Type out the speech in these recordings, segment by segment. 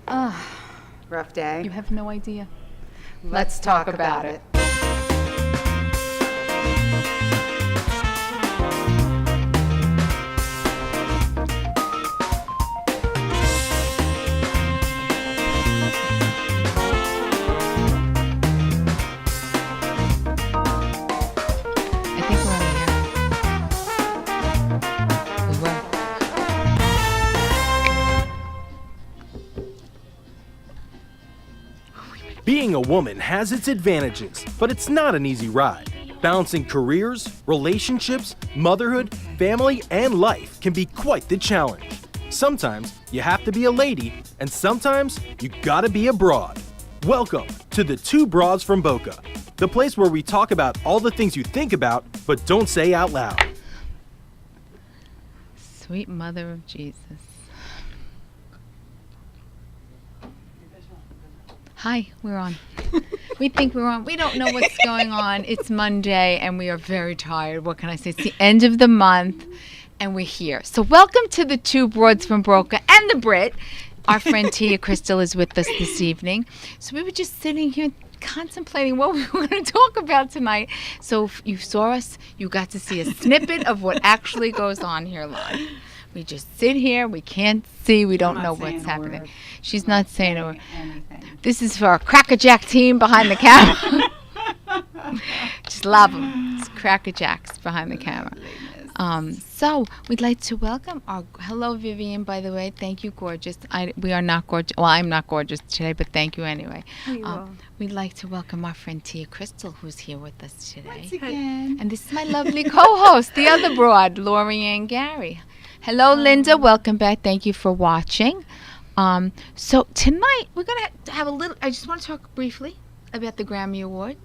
Rough day. You have no idea. Let's talk about it. I think we're on the air. We were. Being a woman has its advantages, but it's not an easy ride. Balancing careers, relationships, motherhood, family, and life can be quite the challenge. Sometimes you have to be a lady, and sometimes you gotta be a broad. Welcome to the Two Broads from Boca, the place where we talk about all the things you think about but don't say out loud. Sweet Mother of Jesus. Hi, we're on. We think we're on. We don't know what's going on. It's Monday and we are very tired. What can I say? It's the end of the month and we're here. So welcome to the Two Broads from Boca and the Brit. Our friend Tia Crystal is with us this evening. So we were just sitting here contemplating what we were going to talk about tonight. So if you saw us, you got to see a snippet of what actually goes on here live. We just sit here. We can't see. We don't know what's happening. She's not saying a word. This is for our Crackerjack team behind the camera. Just love them. It's Crackerjacks behind the camera. So we'd like to welcome our hello Vivian. By the way, thank you, gorgeous. We are not gorgeous. Well, I'm not gorgeous today, but thank you anyway. We'd like to welcome our friend Tia Crystal, who's here with us today. Once again. And this is my lovely co-host, the other broad, Lori Ann Gary. Hello, Linda. Welcome back. Thank you for watching. So tonight we're gonna have a little. I just want to talk briefly about the Grammy Award.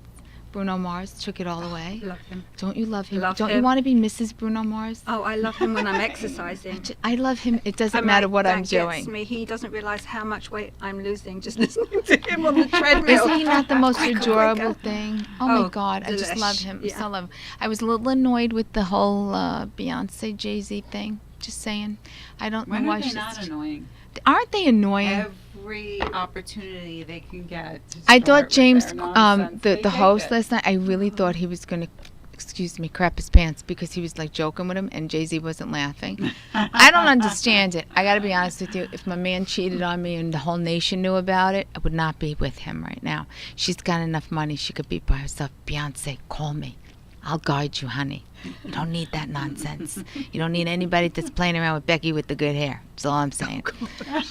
Bruno Mars took it all away. Love him. Don't you love him? Love Don't him. you want to be Mrs. Bruno Mars? Oh, I love him when I'm exercising. I love him. It doesn't matter what I'm doing. Me. He doesn't realize how much weight I'm losing just listening to him on the treadmill. Isn't he not the most Quicker, adorable quicker. thing? Oh my Oh, God, I just delish. love him. Yeah. So love him. I was a little annoyed with the whole Beyonce Jay-Z thing. Just saying. I don't know When why are they she's. not annoying? Aren't they annoying? Every opportunity they can get. To I start thought with James, their nonsense, they the take host it. last night, I really thought he was going to, crap his pants because he was like joking with him and Jay-Z wasn't laughing. I don't understand it. I got to be honest with you. If my man cheated on me and the whole nation knew about it, I would not be with him right now. She's got enough money. She could be by herself. Beyonce, call me. I'll guide you, honey. You don't need that nonsense. You don't need anybody that's playing around with Becky with the good hair. That's all I'm saying.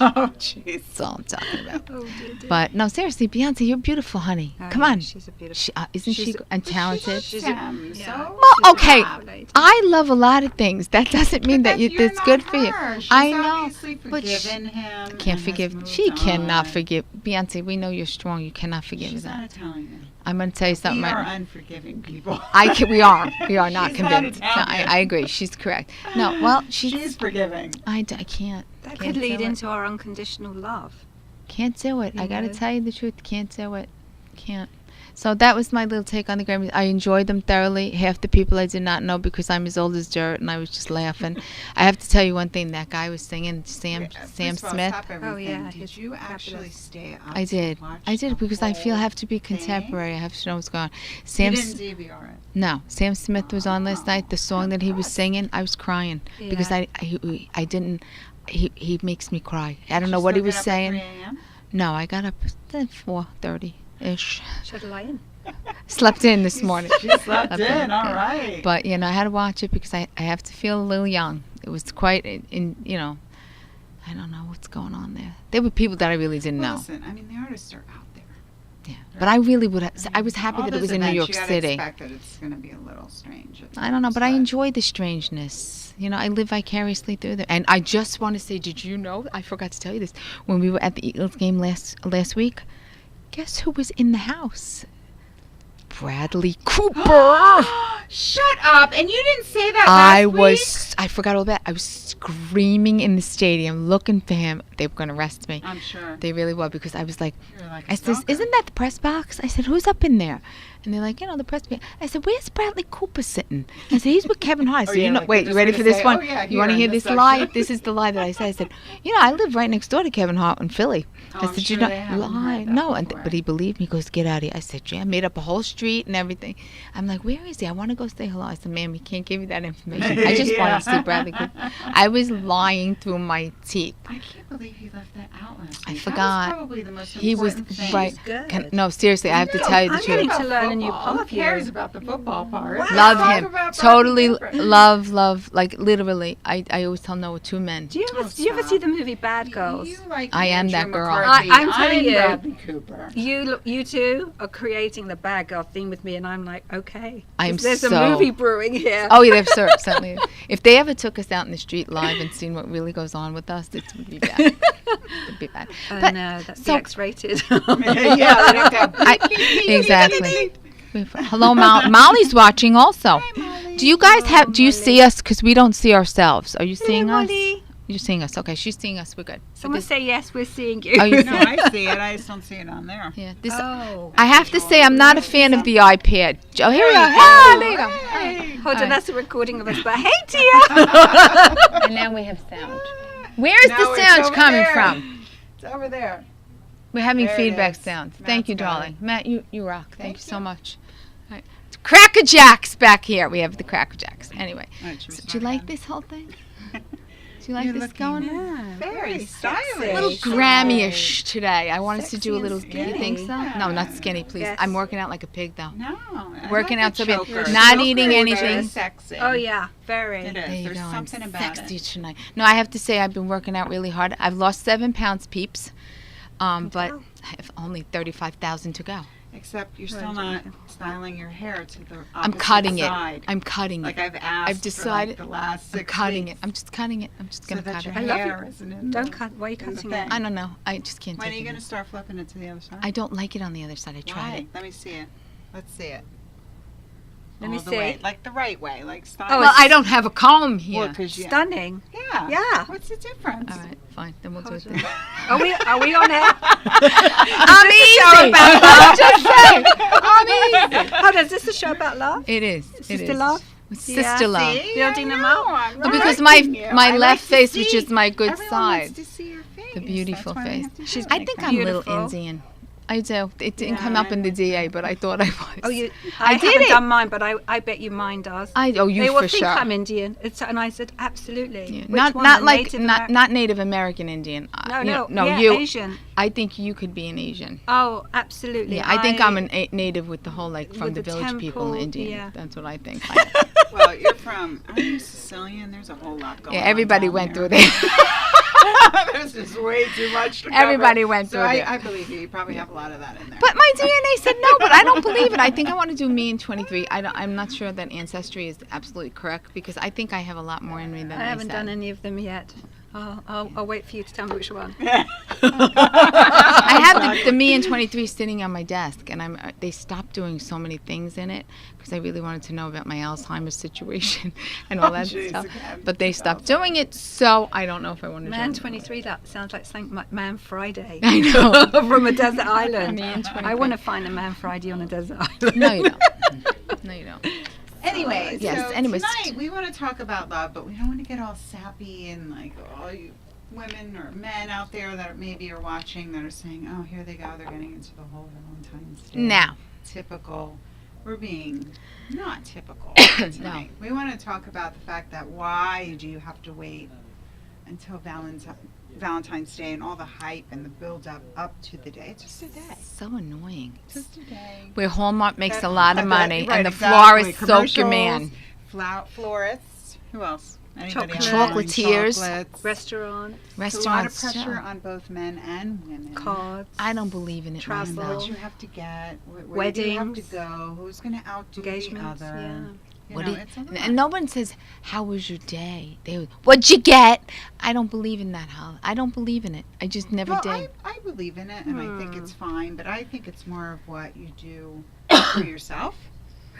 Oh, jeez. That's all I'm talking about. Oh, dear. But no, seriously, Beyonce, you're beautiful, honey. Oh, Come yeah, on. She's a beautiful. Isn't she and talented? she's Him, yeah. so Well, okay. beautiful lady. I love a lot of things. That doesn't mean that you're it's not good for you. her. She's I know, obviously but forgiven him. Can't and has forgive. moved She cannot on. forgive. Beyonce, we know you're strong. You cannot forgive She's that. not Italian. I'm going to tell you something We are right unforgiving people. we are. We are not She's not convinced. No, Italian. I agree. She's correct. No, well, She's forgiving. I can't. That Can't could lead do it. into our unconditional love. Can't do it. I got to know. tell you the truth. Can't do it. Can't. So that was my little take on the Grammys. I enjoyed them thoroughly. Half the people I did not know because I'm as old as dirt, and I was just laughing. I have to tell you one thing. That guy was singing, Sam First of all, Smith. stop everything. Oh, yeah, Did he's you actually fabulous. stay up? I did. to watch I did the because I feel I whole have to be thing? contemporary. I have to know what's going on. You Sam, didn't DVR it. no, Sam Smith was on last night. The song that he was singing, I was crying because Yeah. I didn't. He makes me cry. I don't Did know you what he still was get up at saying. 3 a.m.? No, I got up at 4:30 ish. Should I lie in? Slept in this morning. She slept in. All right. But you know, I had to watch it because I have to feel a little young. It was quite in you know, I don't know what's going on there. There were people that I really didn't Well, know. listen, I mean, the artists are out there. Yeah, but I really would. I was happy All that it those was in New events, York you gotta City. expect that it's going to be a little strange. at I don't know, times, but I enjoy the strangeness. You know, I live vicariously through there. And I just want to say, did you know? I forgot to tell you this. When we were at the Eagles game last week, guess who was in the house? Bradley Cooper. Shut up! And you didn't say that I forgot all that. I was screaming in the stadium looking for him. They were going to arrest me. I'm sure. They really were because I was like, You're like I a said, stalker. isn't that the press box? I said, who's up in there? And they're like, the press. I said, where's Bradley Cooper sitting? I said, he's with Kevin Hart. I said, yeah, like wait, they're you ready just for gonna this say, one? "Oh, yeah, You want to here hear in this this lie? section." This is the lie that I said. I said, I live right next door to Kevin Hart in Philly. Oh, I I'm said, sure they haven't lie. heard that No, before. but he believed me. He goes, get out of here. I said, I made up a whole street and everything. I'm like, where is he? I want to go say hello. I said, ma'am, we can't give you that information. I just Yeah. want to see Bradley Cooper. I was lying through my teeth. I can't believe he left that out last I week. forgot. That was probably the most He was important thing. right. Good. No, seriously, I have to tell you the I'm truth. getting to learn a new Football. part Who of you. cares about the football part? Wow. Love Talk him. about Totally Bradley Cooper. love, like literally. I always tell Noah, 2 men. Do you ever stop. see the movie Bad Girls? You like I am Andrew that girl. McCarthy. I'm telling you. Bradley Cooper. You two are creating the bad girl theme with me, and I'm like, okay. 'Cause I'm there's so- a movie brewing here. Oh, yeah, certainly. If they ever took us out in the street live and seen what really goes on with us, it would be bad. It would be bad. Oh But- no, that's so- the X-rated. Yeah, they have to have Exactly. Hello, Molly's watching also. Do you guys have? Do you see us? Because we don't see ourselves. Are you seeing us? Molly. You're seeing us. Okay, she's seeing us. We're good. So Someone this- say yes, we're seeing you. Are you- No, I see it. I just don't see it on there. yeah. This. Oh. I have to say, I'm not a fan of the iPad. Oh, here we go. Hey, There you go. hey. Hold All on, right. that's a recording of us. But hey, Tia. And now we have sound. Where is No, the it's sound over coming there. from? It's over there. We're having There it feedback is. sounds. Matt's Thank you, got darling. it. Matt, you rock. Thank Thank you so you. much. All right. Cracker Jacks back here. We have the Cracker Jacks. Anyway, All right, should we so do you start like again? this whole thing? Do you like You're this looking going? Yeah, Very stylish. A little Grammy-ish today. I wanted to do a Sexy little. and Do you think so? skinny. No, not skinny, please. Yes. I'm working out like a pig, though. No. I Working like out the so bad. choker. Not The eating choker is anything. very sexy. Oh yeah, very. It is. There you There's go. I'm something about sexy it. tonight. No, I have to say I've been working out really hard. I've lost 7 pounds, peeps, but tell. I have only 35,000 to go. Except you're Right. still not styling your hair to the I'm opposite cutting side. it. I'm cutting Like it. I've asked I've decided. for like the last 6 I'm cutting weeks, it. I'm just cutting it. I'm just so gonna that cut your it. I love hair isn't in Don't the- cut. Why are you in the cutting thing. it? I don't know. I just can't When are take you it. going to start flipping it to the other side? I don't like it on the other side. I tried Why? it. Let me see it. Let's see it. Let me All the see. way. Like the right way. Like style. Oh, Well, I don't have a comb here. Well, 'cause you- Stunning. yeah. Yeah. What's the difference? All right, fine. Then we'll do it. Hold Then. Are we on air? I'm easy. I'm just saying. I'm easy. Hold on, is this a show about love? It is. Sister it is. love? Sister Yeah. love. See? Building I them know, up? I'm No, because my correcting you. my I like left to face, which see- is my good everyone side, wants to see your face. the beautiful That's why I face. have to do She's- it. I think I'm a little Beautiful. Indian. I do. It didn't Yeah, come up in the I'm- DA, but I thought I was. Oh, you. I I did haven't it. done mine, but I bet you mine does. Oh, you They will for think sure. I'm Indian. And I said, absolutely. Yeah. Which Not one, not the like Native not Ameri- not Native American Indian. No, yeah, you. Asian. I think you could be an Asian. Oh, absolutely. Yeah, I think I'm a native with the whole like from with the the village people, temple, Indian. yeah. That's what I think. Well, you're from. Are you Sicilian? There's a whole lot going on. Yeah, everybody down went there. through there. There's just way too much to Everybody cover. went So through there. I believe you. You probably have a lot of that in there. But my DNA said no, but I don't believe it. I think I want to do me in 23. I'm not sure that ancestry is absolutely correct because I think I have a lot more in me than I haven't said. done any of them yet. I'll wait for you to tell me which one. I have the me in 23 sitting on my desk, and they stopped doing so many things in it because I really wanted to know about my Alzheimer's situation and all that jeez, stuff. again. But they stopped doing it, so I don't know if I want to. Man do it. 23, that sounds like something like Man Friday. I know. From a desert island. Me in 23. I want to find a Man Friday on a desert island. No, you don't. No, you don't. Anyway, Yes, so anyways. tonight we want to talk about love, but we don't want to get all sappy and like all you women or men out there that maybe are watching that are saying, "Oh, here they go, they're getting into the whole Valentine's Day." Now. Typical. We're being not typical No. tonight. We want to talk about the fact that why do you have to wait until Valentine's Day and all the hype and the build up to the day? It's just a day. So annoying. Just a day. Where Hallmark makes a That- lot of that- money, right, and the exactly. florist soak your man. Florists. Who else? Anybody Chocolate. else? Chocolatiers. Chocolates. Restaurant, There's a lot of Restaurants. pressure so- on both men and women. cards. I don't believe in it Travel. myself. What you have to get, where do you have to Weddings. go, who's going to outdo the Engagements, other. yeah. You What know, do you- it's a lot. and no one says, "How was your day?" What'd you get? I don't believe in that. I don't believe in it. I just never Well, did. I believe in it, and I think Hmm. it's fine, but I think it's more of what you do for yourself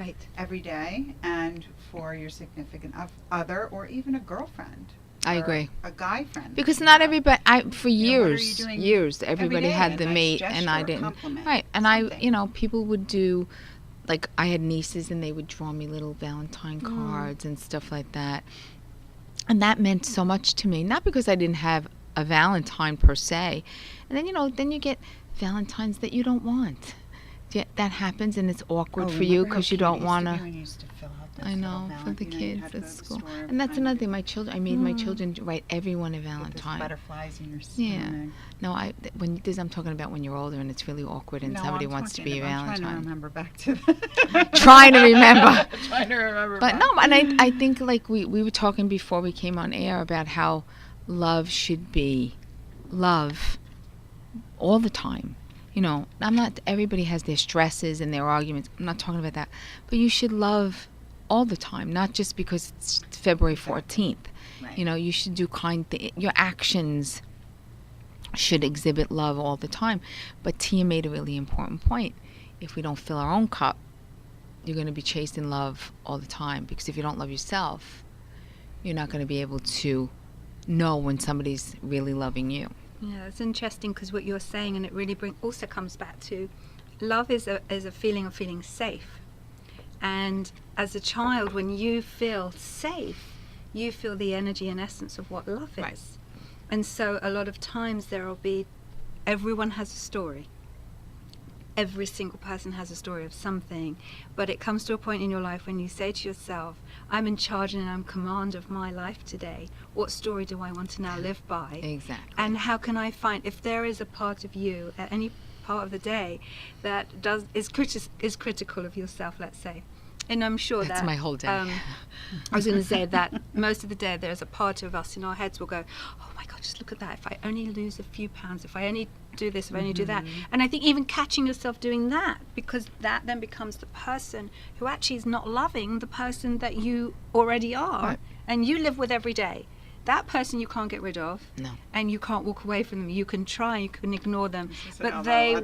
Right. every day and for your significant other or even a girlfriend. I or agree. A guy friend. Because not everybody. For You know, what are you years, doing everybody every had day? the A nice mate, and I gesture, a didn't. compliment, Right, and something. people would do. like I had nieces and they would draw me little Valentine cards and stuff like that. And that meant so much to me, not because I didn't have a Valentine per se. And then, then you get Valentines that you don't want. Yeah, that happens, and it's awkward for you because you don't want to. I know, for the kids at school. And that's another thing. I made my children write everyone a Valentine. Butterflies in your stomach. Yeah. No, I'm talking about when you're older and it's really awkward and somebody wants to be a Valentine. I'm trying to remember back to that. Trying to remember. Trying to remember. But no, and I think like we were talking before we came on air about how love should be love all the time. Everybody has their stresses and their arguments. I'm not talking about that. But you should love all the time, not just because it's February 14th. Right. You should do kind things. Your actions should exhibit love all the time. But Tia made a really important point. If we don't fill our own cup, you're going to be chasing love all the time. Because if you don't love yourself, you're not going to be able to know when somebody's really loving you. Yeah, it's interesting because what you're saying, and it really also comes back to love is a feeling of feeling safe. And as a child, when you feel safe, you feel the energy and essence of what love is. Right. And so a lot of times everyone has a story. Every single person has a story of something, but it comes to a point in your life when you say to yourself, I'm in charge and I'm command of my life today. What story do I want to now live by? Exactly. And how can I find, if there is a part of you at any part of the day that is critical of yourself, let's say, and I'm sure that's my whole day. I was going to say that most of the day there's a part of us in our heads will go, oh my God, just look at that. If I only lose a few pounds, if I only do this, if I only do that. And I think even catching yourself doing that, because that then becomes the person who actually is not loving the person that you already are. Right. And you live with every day. That person you can't get rid of. No. And you can't walk away from them. You can try, you can ignore them, but they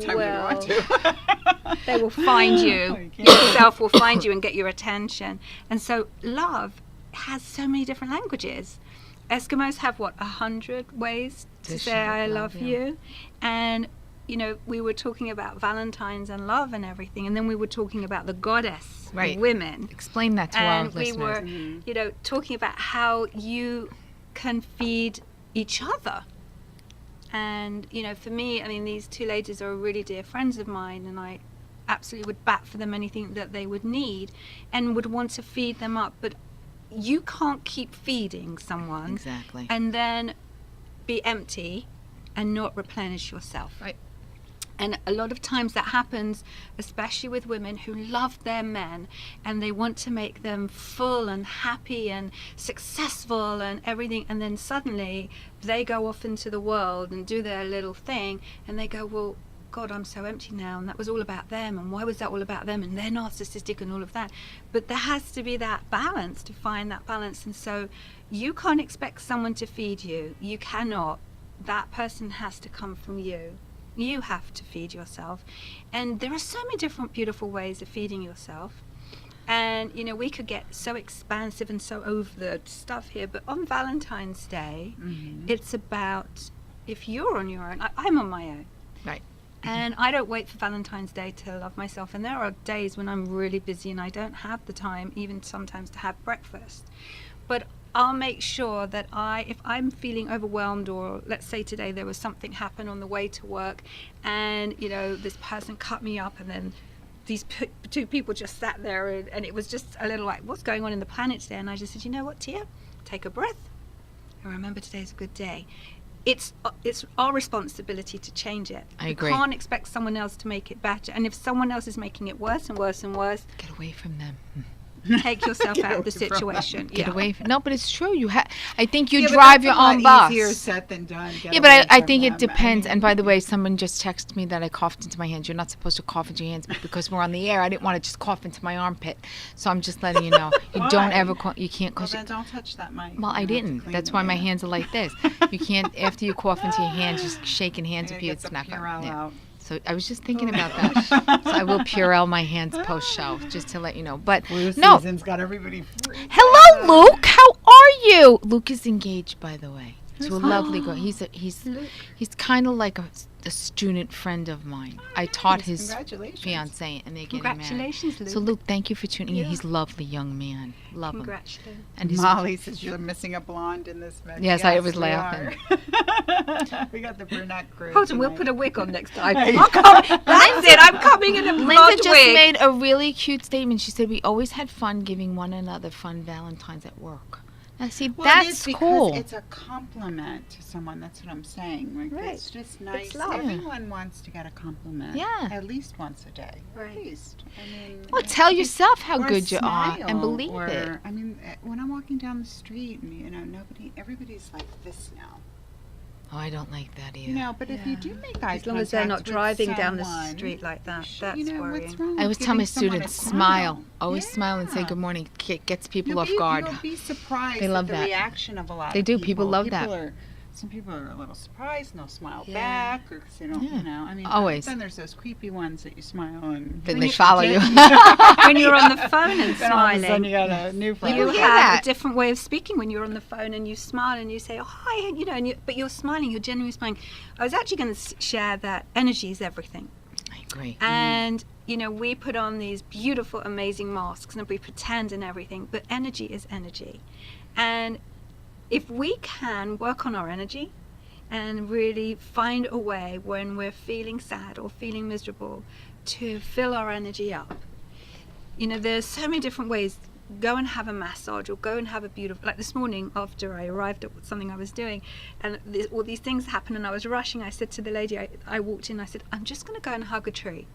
will find you. Yourself will find you and get your attention. And so love has so many different languages. Eskimos have 100 ways to say I love you. And we were talking about Valentine's and love and everything, and then we were talking about the goddess, right, women. Explain that to our listeners. And we were talking about how you can feed each other. And for me, these two ladies are really dear friends of mine, and I absolutely would bat for them anything that they would need and would want to feed them up. But you can't keep feeding someone exactly and then be empty and not replenish yourself. Right. And a lot of times that happens, especially with women who love their men and they want to make them full and happy and successful and everything, and then suddenly they go off into the world and do their little thing and they go, well, God, I'm so empty now, and that was all about them, and why was that all about them, and they're narcissistic and all of that. But there has to be that balance, to find that balance. And so you can't expect someone to feed you. You cannot. That person has to come from you. You have to feed yourself. And there are so many different beautiful ways of feeding yourself. And we could get so expansive and so over the stuff here, but on Valentine's Day, it's about, if you're on your own, I'm on my own. Right. And I don't wait for Valentine's Day to love myself. And there are days when I'm really busy and I don't have the time even sometimes to have breakfast. But I'll make sure that if I'm feeling overwhelmed, or let's say today there was something happen on the way to work and, this person cut me up, and then these two people just sat there and it was just a little like, what's going on in the planet today? And I just said, you know what, Tia? Take a breath and remember today's a good day. It's our responsibility to change it. I agree. We can't expect someone else to make it better. And if someone else is making it worse and worse and worse, get away from them. Take yourself out of the situation. Get away from, no, but it's true. I think you drive your own bus. Easier said than done. Yeah, but I think it depends. And by the way, someone just texted me that I coughed into my hands. You're not supposed to cough into your hands, but because we're on the air, I didn't want to just cough into my armpit. So I'm just letting you know. You don't ever you can't. Well, then don't touch that mic. Well, I didn't. That's why my hands are like this. You can't, after you cough into your hands, just shaking hands with you, it's not going to. So I was just thinking about that. So I will Purell my hands post-show, just to let you know. But no. Season's got everybody free. Hello, Luke. How are you? Luke is engaged, by the way, to a lovely girl. He's kind of like a student friend of mine. I taught Nice. his Congratulations. fiance, and they're getting married. Congratulations, Luke. So Luke, thank you for tuning in. Yeah. He's a lovely young man. Love him. Congratulations. And he's Molly says you're missing a blonde in this mess. Yes, I was we laughing. are. We got the brunette crew. Hold on, we'll tonight. put a wig on next time. That's it. I'm coming in a Linda blonde just wig. made a really cute statement. She said we always had fun giving one another fun Valentines at work. Now see, Well, it is that's because cool. it's a compliment to someone. That's what I'm saying. Like, Right. it's just nice. love. Everyone wants to get a compliment. Yeah. At least once a day. Right. At least. I mean, Well, tell yourself how or a good you are and smile, believe or, it. I mean, when I'm walking down the street and everybody's like this now. Oh, I don't like that either. You know, but if you Yeah. do make eye As long as they're not contact with driving down the someone, street like that, you that's know, worrying. what's wrong I always with tell my giving someone a students, smile. Always Yeah. smile and say good morning. Gets people You'll off be, guard. You'll be surprised They love at the that. reaction of a lot They of do. people. People love that. Some people are a little surprised and they'll smile Yeah. back, or 'cause they don't, Yeah. you know. I mean, Always. Then there's those creepy ones that you smile and Then When they you- follow you. When you're on the phone and then all of a sudden smiling, you got a new friend. you People have hear that. a different way of speaking when you're on the phone and you smile and you say, oh, hi, you know, but you're smiling, you're genuinely smiling. I was actually going to share that energy is everything. I agree. And, you know, we put on these beautiful, amazing masks and we pretend and everything, but energy is energy. And if we can work on our energy and really find a way when we're feeling sad or feeling miserable to fill our energy up, you know, there's so many different ways. Go and have a massage or go and have a beautiful, like this morning after I arrived at something I was doing and all these things happened and I was rushing, I said to the lady, I walked in, I said, I'm just going to go and hug a tree.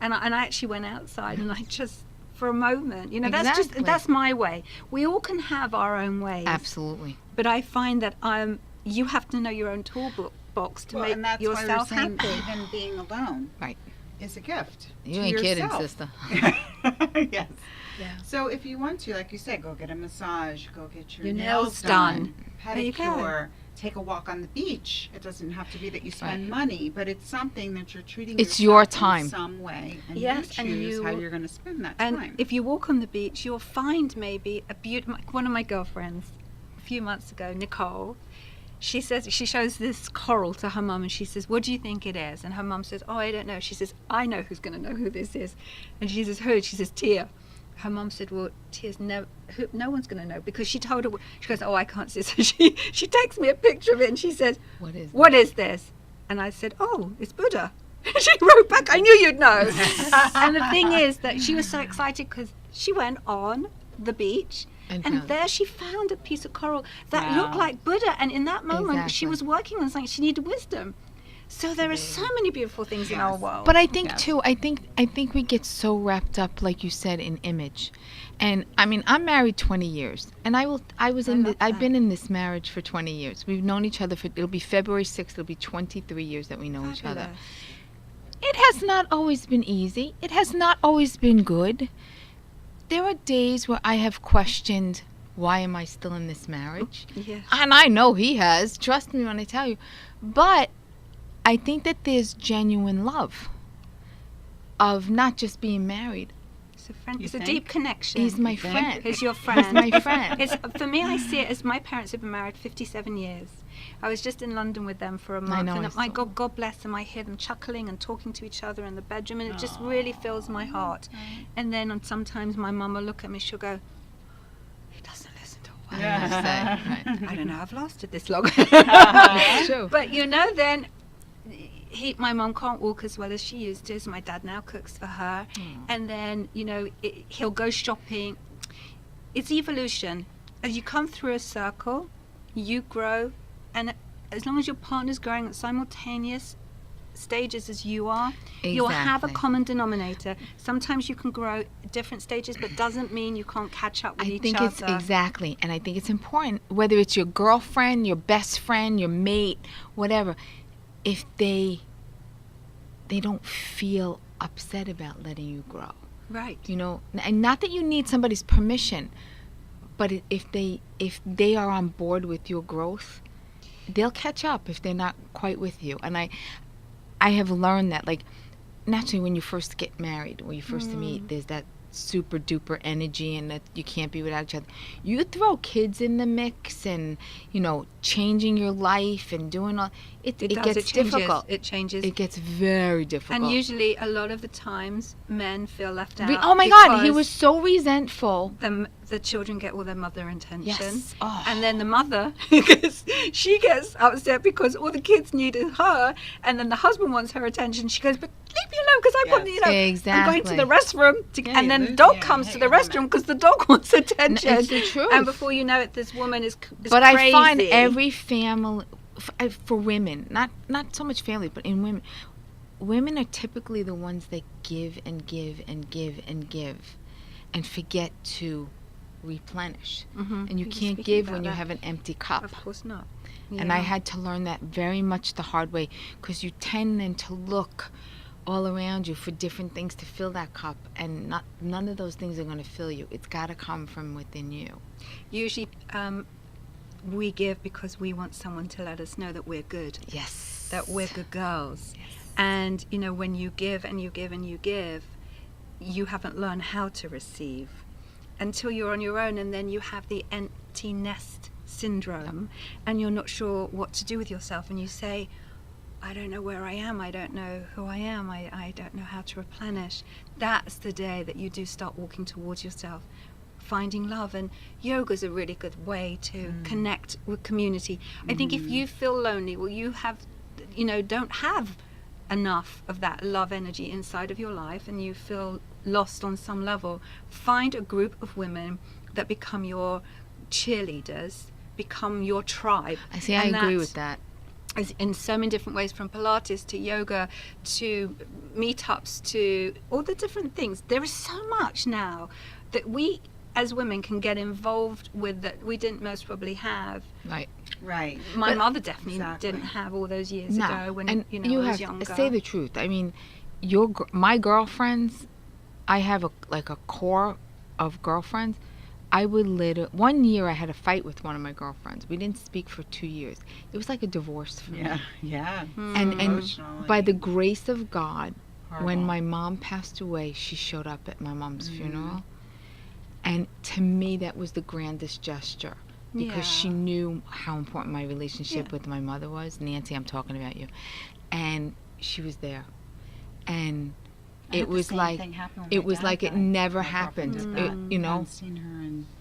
And I actually went outside and I just, for a moment, you know, Exactly. that's my way. We all can have our own ways. Absolutely. But I find that you have to know your own toolbox to Well, make and that's yourself why we're saying happy. even being alone Right. is a gift. You to ain't kidding, yourself. sister. Yes. Yeah. So if you want to, like you said, go get a massage, go get your Your nails nails done. There you go. pedicure, take a walk on the beach. It doesn't have to be that you spend money, but it's something that you're treating It's yourself your time. in some way, and Yes, you and choose how you- you're going to spend that And time. if you walk on the beach, you'll find maybe a beautiful. One of my girlfriends, a few months ago, Nicole, she says she shows this coral to her mum, and she says, "What do you think it is?" And her mum says, "Oh, I don't know." She says, "I know who's going to know who this is," and she says, "Who?" She says, "Tia." Her mum said, "Well, Tia's no one's going to know," because she told her. She goes, "Oh, I can't see." So she takes me a picture of it, and she says, What is "What is this?" And I said, "Oh, it's Buddha." She wrote back, "I knew you'd know." And the thing is that she was so excited because she went on the beach and found- there she found a piece of coral that Wow. looked like Buddha. And in that moment, she Exactly. was working on something. She needed wisdom. So there are so many beautiful things in our Yes. world. But I think Yes. too. I think we get so wrapped up, like you said, in image. And I mean, I'm married 20 years, and I've love been in this marriage for 20 years. We've known each other for. It'll be February 6th. It'll be 23 years that we know each other. Fabulous. It has not always been easy. It has not always been good. There are days where I have questioned, why am I still in this marriage? Yes. And I know he has. Trust me when I tell you. But I think that there's genuine love of not just being married. It's a friend. You It's a think? deep connection. He's my think? friend. He's your He's friend. my friend. It's, for me, I see it as my parents have been married 57 years. I was just in London with them for a month, know, I and my saw. God bless them, I hear them chuckling and talking to each other in the bedroom, and it just really fills my heart. And then sometimes my mum will look at me, she'll go, "He doesn't listen to a word." Right. I don't know, I've lasted this long. It's true. But you know, then my mum can't walk as well as she used to, so my dad now cooks for her. And then, you know, he'll go shopping. It's evolution. As you come through a circle, you grow, and as long as your partner's growing at simultaneous stages as you are, you'll have a Exactly. common denominator. Sometimes you can grow at different stages, but doesn't mean you can't catch up with I each think other. it's exactly, and I think it's important, whether it's your girlfriend, your best friend, your mate, whatever, if they don't feel upset about letting you grow, Right. you know, and not that you need somebody's permission, but if they are on board with your growth, they'll catch up if they're not quite with you. And I have learned that, like, naturally when you first get married, when you first meet, there's that super duper energy and that you can't be without each other. You throw kids in the mix and, changing your life and doing all, it It does. gets It changes. difficult. It changes. It gets very difficult. And usually, a lot of the times, men feel left out. Oh my God, he because was so resentful. the children get all their mother attention. Yes. Oh. And then the mother, she gets upset because all the kids needed her, and then the husband wants her attention. She goes, but leave me alone because I want, I'm going to the restroom. And then the dog comes to the restroom because the dog wants attention. It's the truth. And before you know it, this woman is But crazy. I find every family, for women, not so much family, but in women are typically the ones that give and give and give and give and forget to replenish. Mm-hmm. And you can't give when you have an empty cup. Of course not. And I had to learn that very much the hard way, because you tend then to look all around you for different things to fill that cup, and none of those things are going to fill you. It's got to come from within you. Usually we give because we want someone to let us know that we're good. Yes. That we're good girls. Yes. And, when you give and you give and you give, you haven't learned how to receive until you're on your own, and then you have the empty nest syndrome, and you're not sure what to do with yourself, and you say, I don't know where I am, I don't know who I am, I don't know how to replenish. That's the day that you do start walking towards yourself, finding love. And yoga's a really good way to connect with community. I think if you feel lonely, well, you have, don't have enough of that love energy inside of your life, and you feel lost on some level, find a group of women that become your cheerleaders, become your tribe. I agree with that. In so many different ways, from Pilates to yoga to meetups to all the different things. There is so much now that we as women can get involved with that we didn't most probably have. Right. My mother definitely didn't have all those years ago when I was younger. Say the truth. I mean, my girlfriends, I have a core of girlfriends. I would one year I had a fight with one of my girlfriends. We didn't speak for 2 years. It was like a divorce for me. Yeah. And by the grace of God, Horrible. when my mom passed away, she showed up at my mom's funeral. And to me, that was the grandest gesture, because she knew how important my relationship with my mother was. Nancy, I'm talking about you. And she was there. And it was like it never happened.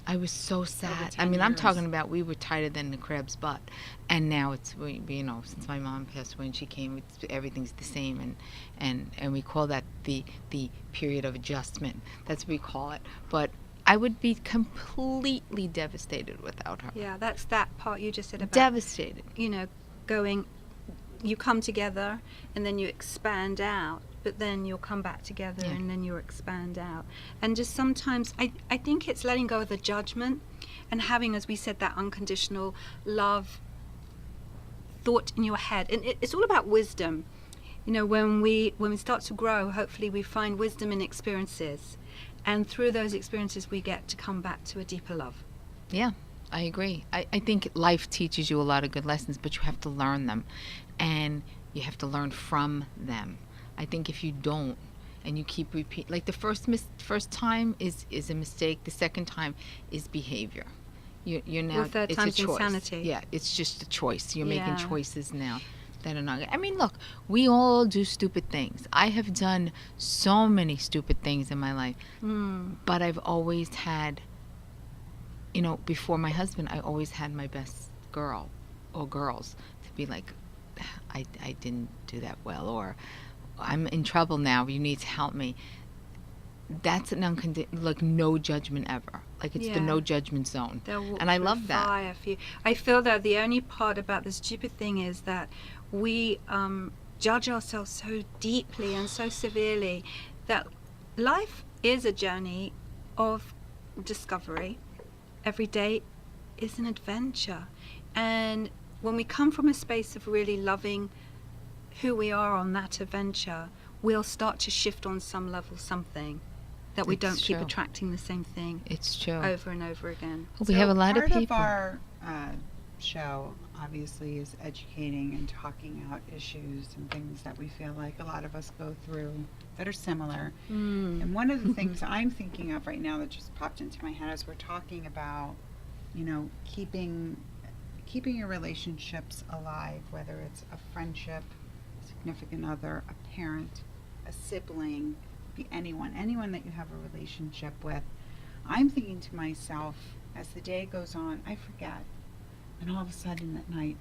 I was so sad. I mean, I'm talking about, we were tighter than the crab's butt, and now it's since my mom passed away and she came, everything's the same, and we call that the period of adjustment. That's what we call it. But I would be completely devastated without her. Yeah, that's that part you just said about devastated. You come together and then you expand out, but then you'll come back together and then you'll expand out. And just sometimes I think it's letting go of the judgment and having, as we said, that unconditional love thought in your head. And it's all about wisdom. When we start to grow, hopefully we find wisdom in experiences. And through those experiences, we get to come back to a deeper love. Yeah, I agree. I think life teaches you a lot of good lessons, but you have to learn them. And you have to learn from them. I think if you don't, and you keep repeating, like the first time is a mistake. The second time is behavior. You're now, third it's time's a choice. insanity. Yeah, it's just a choice. You're making choices now that are not good. I mean, look, we all do stupid things. I have done so many stupid things in my life, but I've always had, before my husband, I always had my best girl or girls to be like, I didn't do that well, or I'm in trouble now, you need to help me. That's an no judgment ever. Like, it's the no judgment zone. And I love that. I feel that the only part about the stupid thing is that we judge ourselves so deeply and so severely, that life is a journey of discovery. Every day is an adventure. And when we come from a space of really loving who we are on that adventure, we'll start to shift on some level something, that we don't keep attracting the same thing. It's true. Over and over again. We have a lot of people. Part of our show obviously is educating and talking out issues and things that we feel like a lot of us go through that are similar. And one of the things I'm thinking of right now that just popped into my head as we're talking about, you know, keeping your relationships alive, whether it's a friendship, a significant other, a parent, a sibling, be anyone that you have a relationship with. I'm thinking to myself, as the day goes on, I forget. And all of a sudden at night,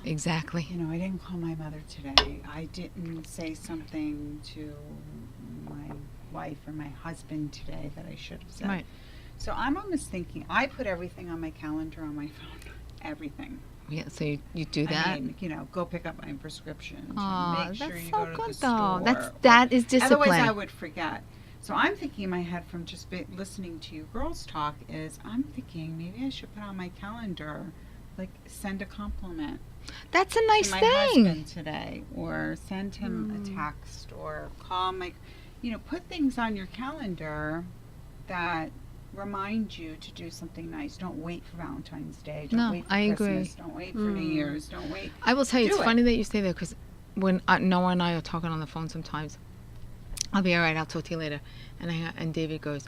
Exactly. you know, I didn't call my mother today. I didn't say something to my wife or my husband today that I should have said. Right. So I'm almost thinking, I put everything on my calendar on my phone. Everything. Yeah, so you do that? I mean, you know, go pick up my prescription. Oh, Make sure that's you so go to good the though. store. That is discipline. Otherwise, I would forget. So I'm thinking in my head from just listening to you girls talk is I'm thinking maybe I should put on my calendar, like send a compliment That's a nice to my thing. husband today, or send him a text, or call my, you know, put things on your calendar that remind you to do something nice. Don't wait for Valentine's Day. Don't No, wait for I Christmas. agree. Don't wait for New Year's. Don't wait. I will tell you, Do it's it. funny that you say that because when Noah and I are talking on the phone sometimes, I'll be all right, I'll talk to you later. And David goes,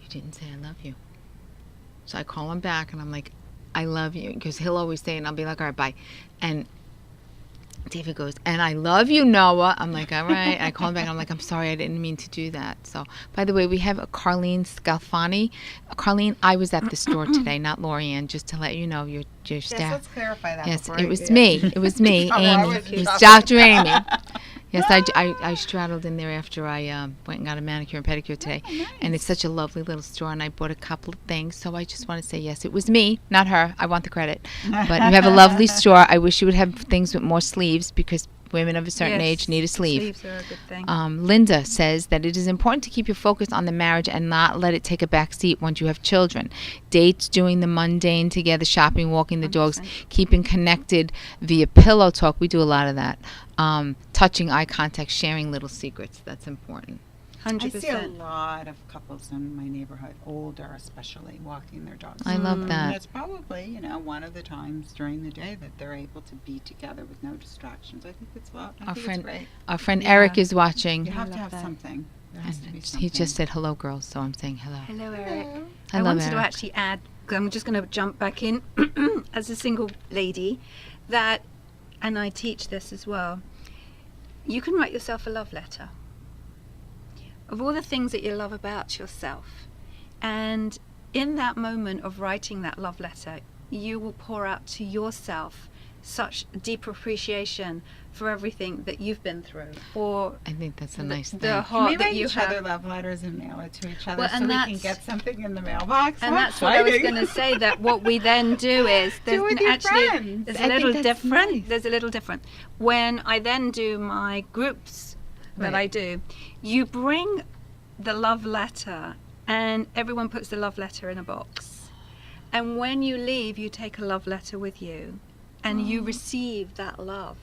you didn't say I love you. So I call him back and I'm like, I love you. Because he'll always say, and I'll be like, all right, bye. And David goes, and I love you, Noah. I'm like, all right. I call him back and I'm like, I'm sorry, I didn't mean to do that. So, by the way, we have a Carlene Scalfani. Carlene, I was at the store today, not Lorianne, just to let you know your Yes, staff. let's clarify that. Yes, before it I was do. me. It was me, Oh, I Amy. was It was shocked. Dr. Amy. Yes, I straddled in there after I went and got a manicure and pedicure today. Oh, nice. And it's such a lovely little store, and I bought a couple of things. So I just want to say, yes, it was me, not her. I want the credit. But you have a lovely store. I wish you would have things with more sleeves because women of a certain age need a sleeve. Sleeves are a good thing. Linda says that it is important to keep your focus on the marriage and not let it take a back seat once you have children. Dates, doing the mundane together, shopping, walking the dogs, 100%. keeping connected via pillow talk. We do a lot of that. Touching, eye contact, sharing little secrets. That's important. 100%. I see a lot of couples in my neighborhood, older especially, walking their dogs. I love And that. it's probably, you know, one of the times during the day that they're able to be together with no distractions. I think it's great. Our friend Yeah. Eric is watching. You have to love have that. something. There has to be And something. he just said hello, girls, so I'm saying hello. Hello, Eric. I I love wanted to Eric. actually add, because I'm just going to jump back in as a single lady, that, and I teach this as well, you can write yourself a love letter of all the things that you love about yourself. And in that moment of writing that love letter, you will pour out to yourself such deep appreciation for everything that you've been through, or I think that's a nice the thing. Can we heart that write you each other have. love letters and mail it to each other Well, so and we can that's- get something in the mailbox? And How that's what I was exciting. going to say. That what we then do is there's with your actually friends. there's I a think little that's different. nice. There's a little different. When I then do my groups that Right. I do, you bring the love letter, and everyone puts the love letter in a box. And when you leave, you take a love letter with you, and you receive that love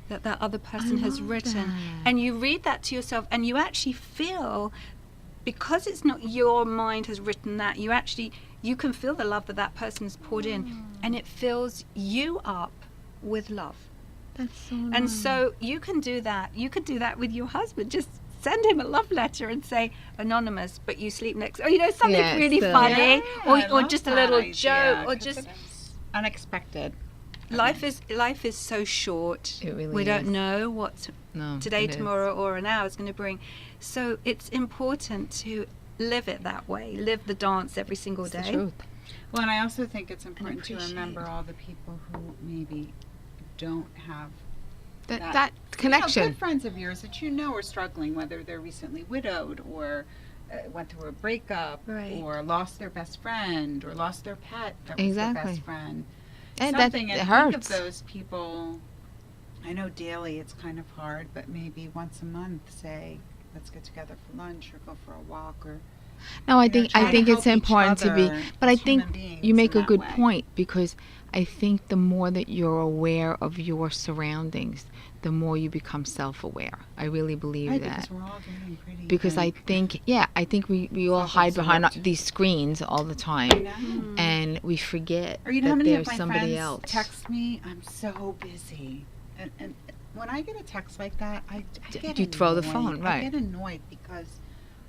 that other person has love written, that. and you read that to yourself, and you actually feel, because it's not your mind has written that, you can feel the love that that person has poured in, and it fills you up with love. That's so And so you can do that. You could do that with your husband. Just send him a love letter and say anonymous, but you sleep next, or something Yeah, really so- funny, Yeah, I or love just a that little idea, joke, or 'cause just it's unexpected. life is so short. It really we don't is. know what No, today, it is. tomorrow, or an hour is going to bring. So it's important to live it that way. Live the dance every single It's the day. truth. Well, and I also think it's important to appreciate. remember all the people who maybe don't have That connection. good friends of yours that you know are struggling, whether they're recently widowed or went through a breakup, Right. or lost their best friend, or lost their pet that was Exactly. their best friend. And that Something, it and hurts. think of those people. I know daily it's kind of hard, but maybe once a month, say, let's get together for lunch or go for a walk, or No, I You know, think try to it's help each important to be, other but I as think human beings you make in a that good way. point, because I think the more that you're aware of your surroundings, the more you become self-aware. I really believe Right, that. because we're all getting pretty. Because I think we all hide behind these screens all the I time, know. and we forget Or you know how that many of there's my somebody friends else. text me, I'm so busy. And when I get a text like that, I get You throw the annoyed. phone, right. I get annoyed because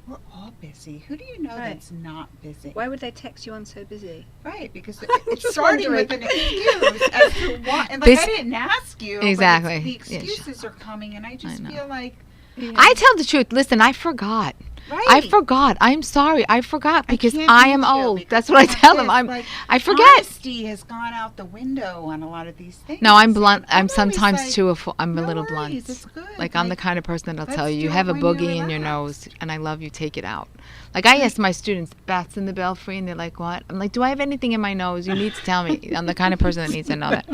we're all busy. Who do you know Right. that's not busy? Why would they text you, I'm so busy? Right, because it's Just starting wondering. with an excuse as to why. And like, This- I didn't ask you. Exactly. But the Yeah, excuses are coming, and I just know. feel like, I tell the truth. Listen, I forgot. right. I forgot. I'm sorry. I forgot because can't I am beat you old. because That's what I I'm tell them. pissed. Like, I forget. Honesty has gone out the window on a lot of these things. No, I'm blunt. I'm always sometimes like, too. I'm a no little worries, blunt. it's good. Like I'm the kind of person that'll tell let's you, you do have it a when you're boogie in your relaxed. nose, and I love you. Take it out. Like I ask my students, bats in the belfry, and they're like, "What?" I'm like, "Do I have anything in my nose? You need to tell me." I'm the kind of person that needs to know that.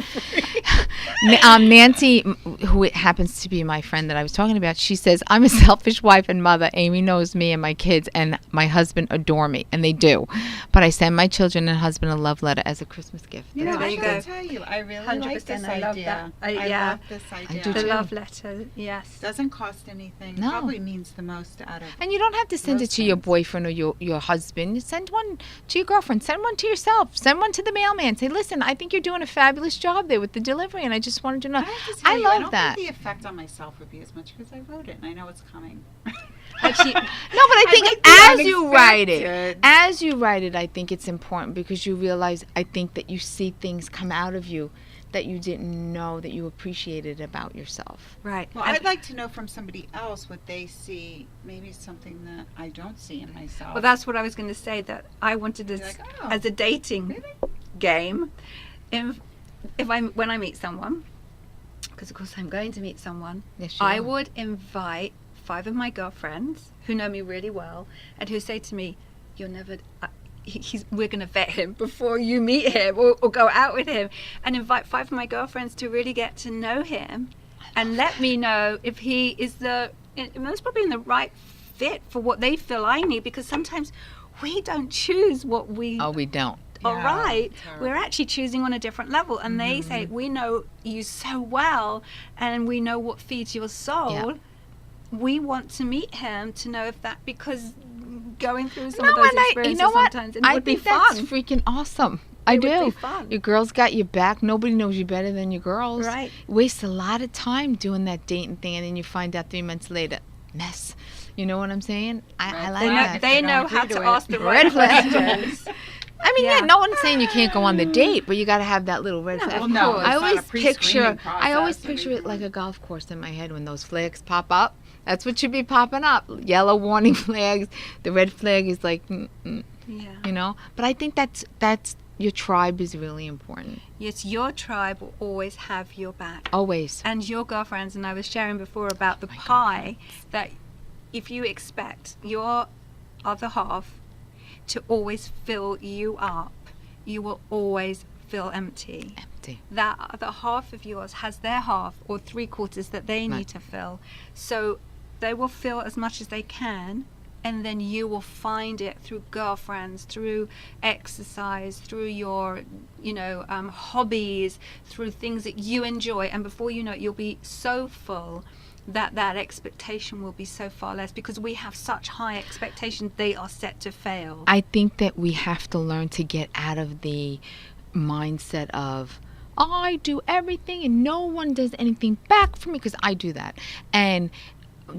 Nancy, who happens to be my friend that I was talking about, she says, "I'm a selfish wife and mother. Amy knows me and my kids, and my husband adore me, and they do. But I send my children and husband a love letter as a Christmas gift." You know, There I you gotta go. tell you, I really 100%, like this I love idea. that. I Yeah. love this idea. do The too. love letter, yes. Doesn't cost anything. No. Probably means the most out of. And you don't have to send it Most to your things. boyfriend or your husband. You send one to your girlfriend. Send one to yourself. Send one to the mailman. Say, "Listen, I think you're doing a fabulous job there with the delivery, and I just wanted to know." I have to tell I you, love I don't that. think the effect on myself would be as much because I wrote it and I know it's coming. Actually, No, but I I think like the as you write unexpected. it, I think it's important because you realize, I think that you see things come out of you that you didn't know that you appreciated about yourself. right. Well, And- I'd like to know from somebody else what they see, maybe something that I don't see in myself. well, that's what I was going to say, that I wanted Be this like, oh, as a dating really? game. When I meet someone, because of course I'm going to meet someone, Yes, you I are. would invite 5 of my girlfriends who know me really well and who say to me, "You're never. We're going to vet him before you meet him or go out with him," and invite 5 of my girlfriends to really get to know him, and let me know if he is most probably in the right fit for what they feel I need. Because sometimes we don't choose what we Oh, we don't. all Yeah, right, terrible. we're actually choosing on a different level. And they say, "We know you so well and we know what feeds your soul. Yeah. We want to meet him to know if that," because going through some No, of those and you experiences know what? sometimes, it I would be think that's fun. freaking awesome. I It would do. be fun. Your girls got your back. Nobody knows you better than your girls. Right. Waste a lot of time doing that dating thing, and then you find out 3 months later, mess. You know what I'm saying? I Red like They know, that. they I don't know agree how to to it. ask the Red right flag. questions. I mean, yeah. Yeah. No one's saying you can't go on the date, but you got to have that little red flag. well, no, course. it's I not always a pre-screening picture. I always process or picture it anything. like a golf course in my head when those flags pop up. That's what should be popping up. Yellow warning flags. The red flag is like, Yeah. you know. But I think that's your tribe is really important. Yes, your tribe will always have your back. Always. And your girlfriends, and I was sharing before about the pie, that if you expect your other half to always fill you up, you will always feel empty. Empty. That other half of yours has their half or 3/4 that they need Right. to fill. So they will fill as much as they can, and then you will find it through girlfriends, through exercise, through your, hobbies, through things that you enjoy. And before you know it, you'll be so full that expectation will be so far less, because we have such high expectations, they are set to fail. I think that we have to learn to get out of the mindset of, I do everything and no one does anything back for me, because I do that. And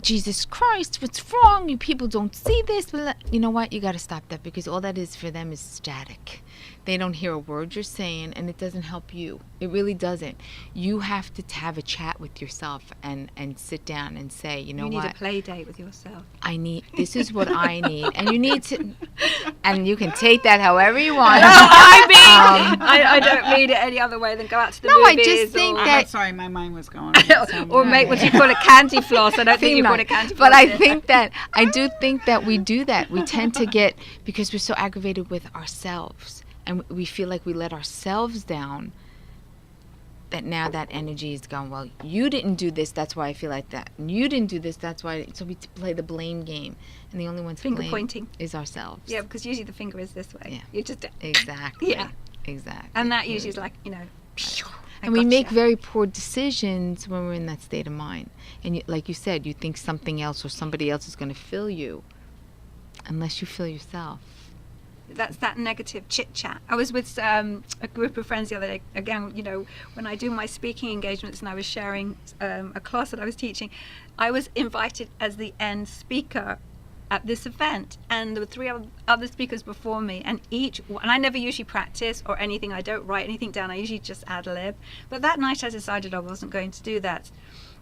Jesus Christ, what's wrong? You people don't see this. You know what? You got to stop that, because all that is for them is static. They don't hear a word you're saying, and it doesn't help you. It really doesn't. You have to have a chat with yourself and sit down and say, you know you need what? a play date with yourself. This is what I need. And you need to, and you can take that however you want. I don't mean it any other way than go out to the No, I movies. just think or, that- I'm sorry, my mind was going. on somewhere. or make what you call a candy floss. I don't think you call it a candy floss. But I do think that we do that. We tend to get, because we're so aggravated with ourselves and we feel like we let ourselves down. that now that energy is gone. Well, you didn't do this, that's why I feel like that. And you didn't do this, that's why. So we play the blame game, and the only ones to Finger blame pointing. is ourselves. Yeah, because usually the finger is this way. Yeah. You just Exactly. Yeah. Exactly. and that usually is like, And we make very poor decisions when we're in that state of mind. And like you said, you think something else or somebody else is going to fill you, unless you fill yourself. That's that negative chit chat. I was with a group of friends the other day. Again, when I do my speaking engagements and I was sharing a class that I was teaching, I was invited as the end speaker at this event, and there were 3 other speakers before me, and I never usually practice or anything. I don't write anything down. I usually just ad lib. But that night I decided I wasn't going to do that,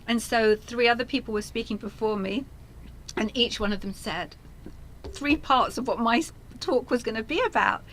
and so 3 other people were speaking before me, and each one of them said 3 parts of what my talk was going to be about.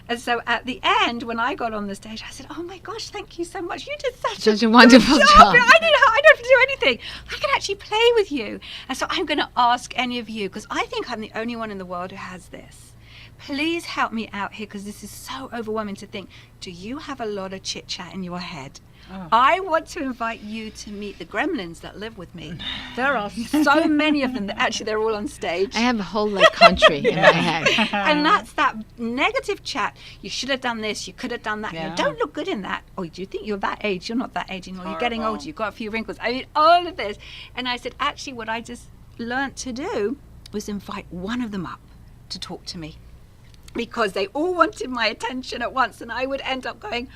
And so at the end, when I got on the stage, I said, "Oh my gosh, thank you so much. You did such a wonderful good job. I don't have to do anything. I can actually play with you." And so I'm going to ask any of you, because I think I'm the only one in the world who has this. Please help me out here, because this is so overwhelming to think. Do you have a lot of chit chat in your head? Oh. I want to invite you to meet the gremlins that live with me. There are so many of them that actually they're all on stage. I have a whole country in my head. And that's that negative chat. You should have done this. You could have done that. Yeah. You don't look good in that. Oh, do you think you're that age? You're not that age anymore. You're getting Horrible. older. You've got a few wrinkles. I mean, all of this. And I said, actually, what I just learnt to do was invite one of them up to talk to me, because they all wanted my attention at once, and I would end up going,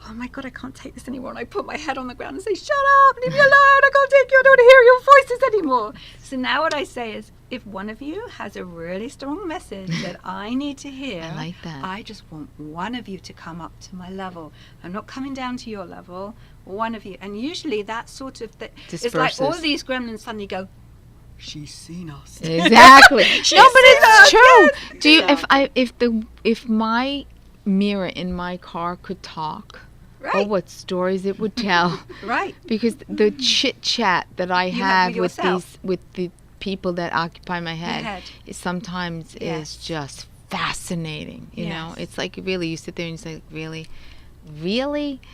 "Oh my God, I can't take this anymore." And I put my head on the ground and say, "Shut up, leave me alone. I can't take you. I don't want to hear your voices anymore." So now what I say is, if one of you has a really strong message that I need to hear, I like that. I just want one of you to come up to my level. I'm not coming down to your level, one of you. And usually that sort of it's like all Disperses. these gremlins suddenly go, "She's seen us." Exactly. No, but it's true. Do you? Yeah. If my mirror in my car could talk, oh, Right. what stories it would tell. Right. Because the chit chat that I You have have with with yourself. the people that occupy my head, head. is sometimes Yes. is just fascinating. You know, Yes. it's like really you sit there and you say, really,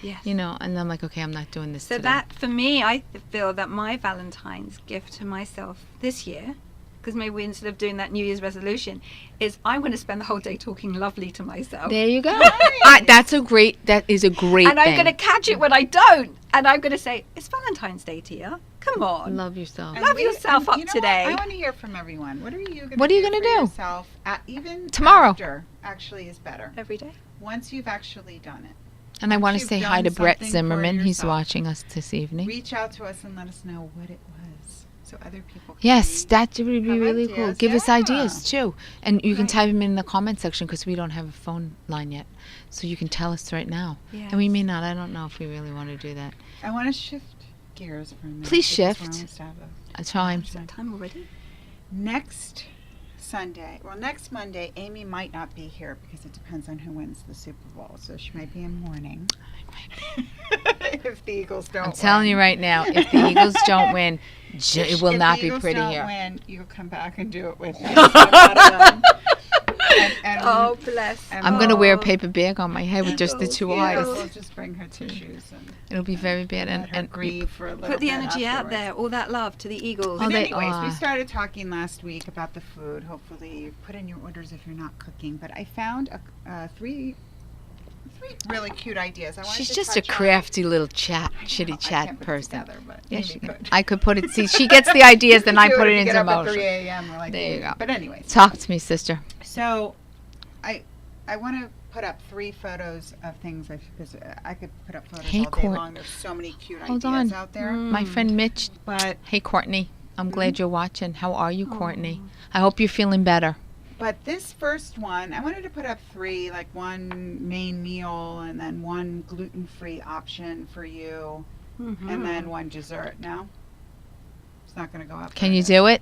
Yes. you know, and I'm like, okay, I'm not doing this So today. that, for me, I feel that my Valentine's gift to myself this year, because maybe instead of doing that New Year's resolution, is I'm going to spend the whole day talking lovely to myself. There you go. That is a great And I'm thing. going to catch it when I don't. And I'm going to say, "It's Valentine's Day, Tia. Come on." Love yourself. And Love yourself up you know today. What? I want to hear from everyone. What are you going to What are you do gonna for do? yourself even Tomorrow. after actually is better. Every day. Once you've actually done it. And I want to you've say hi done to Brett something for Zimmerman. He's yourself. watching us this evening. Reach out to us and let us know what it was, so other people can Yes, see. that would be Have really cool. ideas. Give us Yeah. ideas too. And you can Right. type them in the comment section, because we don't have a phone line yet. So you can tell us right now. Yes. And we may not. I don't know if we really want to do that. I want to shift gears for a minute. Please because shift. we're almost out of A time. Is that time already? Next Monday, Amy might not be here because it depends on who wins the Super Bowl. So she might be in mourning. If the Eagles don't I'm telling you right now, if the Eagles don't win, it will not be pretty If the here. Eagles don't win, you'll come back and do it with me. So I gotta win. And Oh, bless. and I'm going to wear a Oh. paper bag on my head with just the two Yeah. eyes. We'll just bring her tissues and It'll be very bad. let her And grieve for a little Put the bit energy out afterwards. there. All that love to the Eagles. Oh, But they anyways, we are. started talking last week about the food. Hopefully, you put in your orders if you're not cooking. But I found three really cute ideas. I wanted she's to just a touch on. crafty little I know, chitty I chat can't put it person. together, but Yeah, maybe she could. I could put it. See, she gets the ideas, then I Do put if it you into get up at motion. 3 a.m. We're like, There you go. But anyways, Talk to me, sister. so I want to put up 3 photos of things because I could put up photos Hey, all day Court. long. There's so many cute Hold ideas on. out there. My friend Mitch. But Hey, Courtney. I'm glad you're watching. How are you, Courtney? I hope you're feeling better. But this first one, I wanted to put up 3, like one main meal and then one gluten-free option for you, Mhm. and then one dessert. No? It's not going to go up. Can you do it?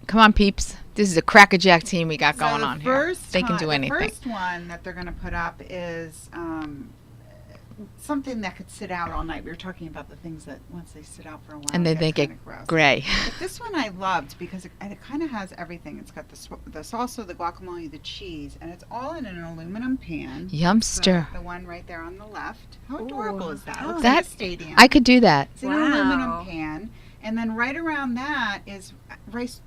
Come on, peeps. This is a crackerjack team we got going on here. They can do anything. The first one that they're going to put up is something that could sit out all night. We were talking about the things that once they sit out for a while, And then they get kinda gross. gray. But this one I loved because it kind of has everything. It's got the salsa, the guacamole, the cheese, and it's all in an aluminum pan. Yumster. The one right there on the left. How adorable is that? Oh. Looks That- like a stadium. I could do that. It's in an Wow. aluminum pan. And then right around that is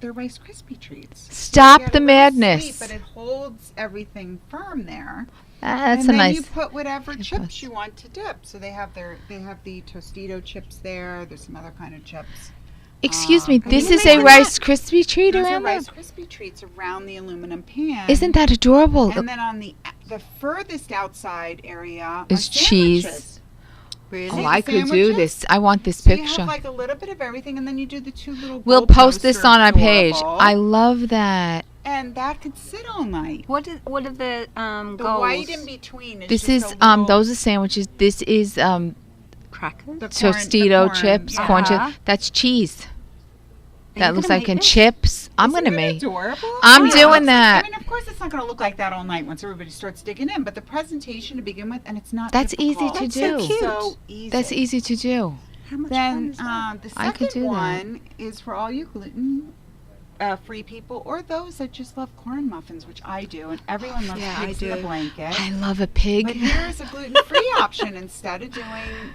they're Rice Krispie treats. Stop You get the a little madness. sweet, but it holds everything firm there. That's and a then nice. you put whatever Good chips choice. you want to dip. So they have the Tostito chips there. There's some other kind of chips. Excuse me, Are this you is a making Rice Krispie treat Those are around there? Rice Krispie treats around the aluminum pan. Isn't that adorable? And then on the furthest outside area Is are cheese. sandwiches. Really? Oh, See I the could do sandwiches? this. I want this So you picture. have like a little bit of everything, and then you do the two little. We'll gold post this toaster on our page. adorable. I love that. And that could sit all night. What are the The goals? white in between is This just is a little- those are sandwiches. This is Crackers? the Tostito corn, chips, yeah. corn Uh-huh. chips. That's cheese. Are That you looks gonna like make in this? chips. I'm Isn't gonna it make. adorable? I'm Yeah. doing that. I mean, of course, it's not going to look like that all night once everybody starts digging in. But the presentation to begin with, and it's not. That's easy difficult. to It's do. So, so easy. That's easy to do. How much fun Then is that? the I could second do that. one is for all you gluten. Free people or those that just love corn muffins, which I do, and everyone loves Yeah, I pigs in the do. blanket. I love a But pig. here's a gluten-free option. Instead of doing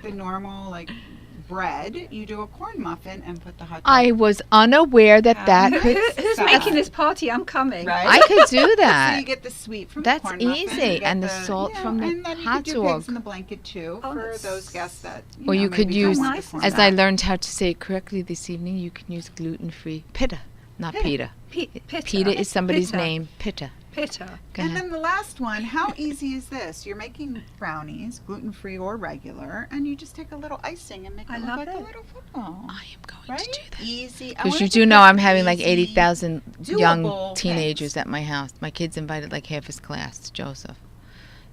the normal bread, you do a corn muffin and put the hot dog. I was unaware that that could. Who's Sad. making this party? I'm coming. Right? I could do So you that. get the sweet from That's the corn muffin, easy, you get and the salt from the and then you hot could do dog. pigs in the blanket too Oh, for that's- those guests that. Or you could maybe don't use, want the Nice. corn as I back. learned how to say it correctly this evening, you can use gluten-free pita, not pita. Pitta. Pita is somebody's Pitta. name. Pita. Pitta. Go And ahead. then the last one, how easy is this? You're making brownies, gluten-free or regular, and you just take a little icing and make I it look love like a it. little football. I am going Right? to do that. Easy. I Because wanna you do think know of I'm having like easy, 80,000 young doable teenagers things. at my house. My kid's invited like half his class, Joseph.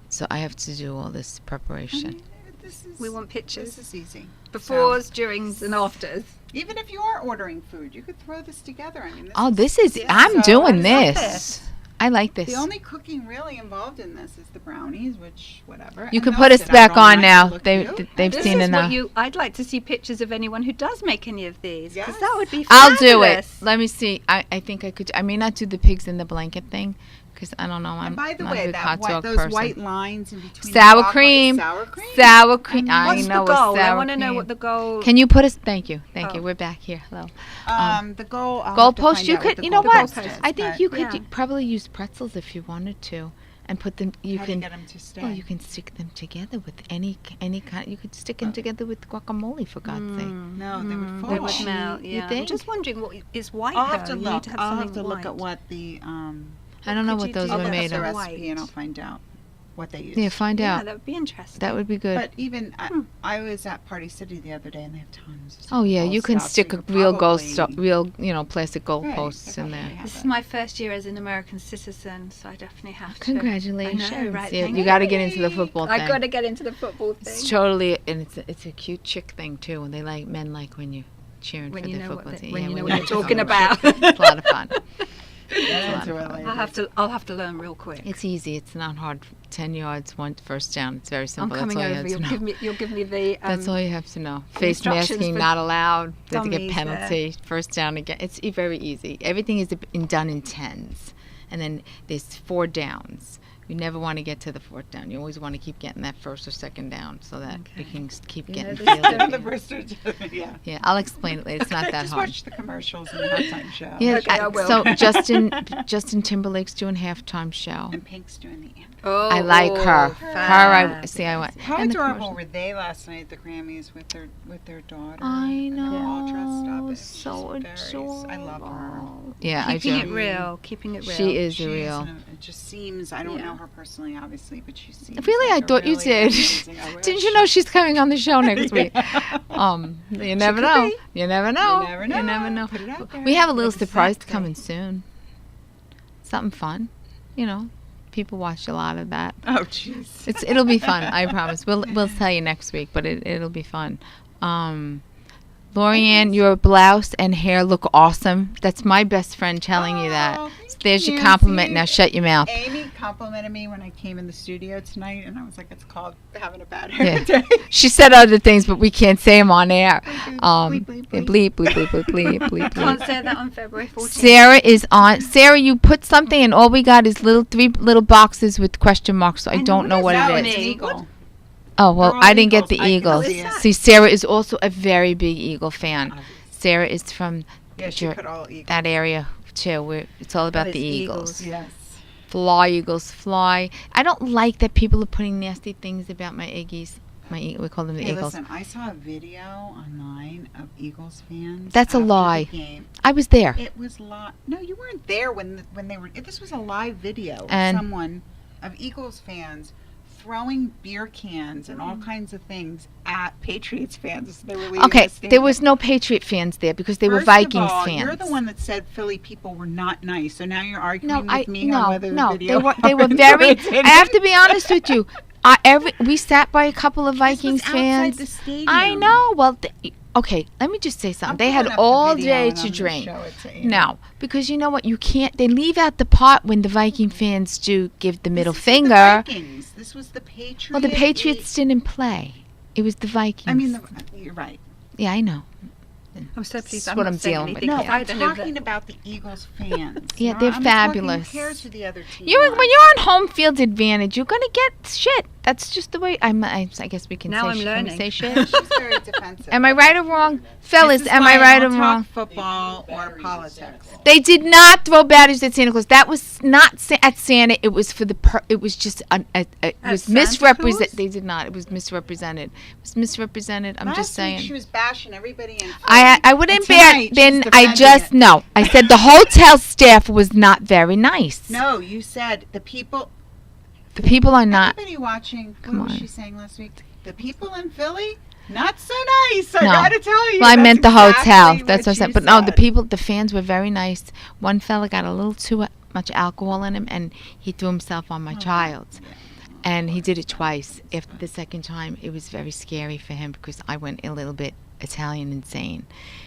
So I have to do all this I preparation. mean, this is, We want pictures. This is easy. Befores, durings, and afters. Even if you are ordering food, you could throw this together. I mean, Oh, this is, Yeah. I'm So doing I love this. I like this. the only cooking really involved in this is the brownies, which whatever. You and can they'll put us sit out back all on night now. and look They, cute. they've This seen is enough. what I'd like to see pictures of anyone who does make any of these. Because Yes. that would be I'll fabulous. do it. Let me see. I think I could. I may not do the pigs in the blanket thing because I don't know. I'm And by the not a way, big that hot dog those person. white lines in between Sour the cream. sour cream. Sour cream. I What's know the a goal? I sour want to know cream. what the goal. Can you put us? Thank you. Thank you. Oh. We're back here. Hello. The goal. I'll have to Goalpost. find You out what could. the You know goalpost what? is, I think but you could Yeah. probably use pretzels if you wanted to, and put them. You how do you can. get them to stay. Well, you can stick them together with any kind. You could stick them together with guacamole, for God's sake. No, they would fall. They would Which- melt. you Yeah. I'm think? just wondering what is white. I'll have though. to You look. need to have I'll have something to look at white. what the I don't know Could what you those do I'll were look made up the of. rest- recipe and I'll find out what they use. Yeah, find Yeah, out. that would be interesting. That would be good. But even I was at Party City the other day and they have tons of Oh yeah, gold you can stuff, so stick you a could real gold, probably- real plastic gold Right, posts they in probably there. have This is that. my first year as an American citizen, so I definitely have to. Congratulations! I know, right? Yeah, Thank you got to get into the Yay. football I thing. got to get into the football thing. It's totally, and it's a cute chick thing too. And they like men like when you're cheering When for you their know what football the- team. when Yeah, you know when what you're talking oh, about. It's a lot of fun. Get into lot it of later. I'll have to learn real quick. It's easy. It's not hard. 10 yards, one first down. It's very I'm simple. coming That's all over. you have to know. You'll give me the. That's all you have to know. Face instructions masking for not allowed. They have to get dummies penalty. First down again. It's very easy. Everything is done in tens, and then there's 4 downs. You never want to get to the 4th down. You always want to keep getting that first or second down so that you Okay. can keep You getting know, feel this- of the it. Brewster, yeah. Yeah, I'll explain it later. It's not that Just hard. watch the commercials and the halftime show. Yeah, Okay, I will. so Justin Timberlake's doing halftime show. And Pink's doing the anthem. Oh, I like her. Her, I see. I want. How and the adorable commercial. were they last night at the Grammys with their daughter? I And they were all dressed up. know, It's so just very- I love her. adorable. Yeah, I keeping do. it real. Keeping it real. She is She's a real. it just seems, I don't Yeah. know her personally, obviously, but she seems Really, like I a thought you really did. amazing- I Didn't wish. you know she's coming on the show next week? Yeah. You never could know. be. You never know. You never You never know. know. Put it out there. We have a little It's a surprise Saturday. coming soon. Something fun. You know, people watch a lot of that. Oh, jeez. It'll be fun. I promise. We'll tell you next week, but it'll be fun. Lorianne, your blouse and hair look awesome. That's my best friend telling you that. Oh, thank There's your Nancy. compliment. Now shut your mouth. Amy complimented me when I came in the studio tonight, and I was like, it's called having a bad hair Yeah. day. She said other things, but we can't say them on air. Bleep, bleep, bleep. Bleep, bleep, bleep, bleep, bleep, bleep, Can't bleep. say that on February 14th. Sarah is on. Sarah, you put something, and all we got is three little boxes with question marks. So I don't know what No, it it's is. an eagle. Oh well, They're all I didn't get the eagles. I can Eagles. see it. See, Sarah is also a very big Eagle fan. Sarah is from Yeah, she put all eagles. that area too. Where it's all about it's the Eagles. Yes. Fly, Eagles, fly. I don't like that people are putting nasty things about my Iggies. We call them the Hey, Eagles. listen, I saw a video online of Eagles fans. That's a after the lie. game. I was there. It was live. No, you weren't there when they were. This was a live video And- of Eagles fans throwing beer cans and all kinds of things at Patriots fans as they were leaving Okay, the stadium. there was no Patriot fans there because they were First Vikings of all, fans. You're the one that said Philly people were not nice, so now you're arguing No, with me on whether the video they were very. I have to be honest with you. We sat by a couple of Vikings this was fans. outside the stadium. I know. Well, okay. Let me just say something. I'm They had pulling up the all video day and to I'm gonna drink. show it to you. No, because you know what? You can't. They leave out the part when the Viking fans do give the middle This is finger. The Vikings. This was the Patriots. Well, the Patriots didn't play. It was the Vikings. I mean, you're right. yeah, I know. I'm so pleased is I'm what not I'm saying dealing with. anything. No, because I I'm don't know talking that- about the Eagles fans. Yeah, You know, they're I'm talking, fabulous. Who cares who the other team When was? you're on home field advantage, you're gonna get shit. That's just the way. I guess we can Now say. I'm Can we learning. say shit? She's very defensive. Am I right or wrong, fellas? This is Am why I right or don't wrong? talk football or politics. They did not throw batteries at Santa Claus. That was not at Santa. It was for the. It was just. It was Santa misrepresented. Claus? They did not. It was misrepresented. It was misrepresented. I'm Last just saying. week she was bashing everybody in I wouldn't And bear. tonight, Then she's I defending just it. no. I said the hotel staff was not very nice. No, you said the people. The people are not. Everybody watching. Come What was on. she saying last week? The people in Philly, not so nice. I No. gotta tell you. Well, I That's meant the exactly hotel. That's what I you said. But no, the said. people, the fans were very nice. One fella got a little too much alcohol in him, and he threw himself on my child. And he did it twice. After the second time, it was very scary for him because I went a little bit Italian insane,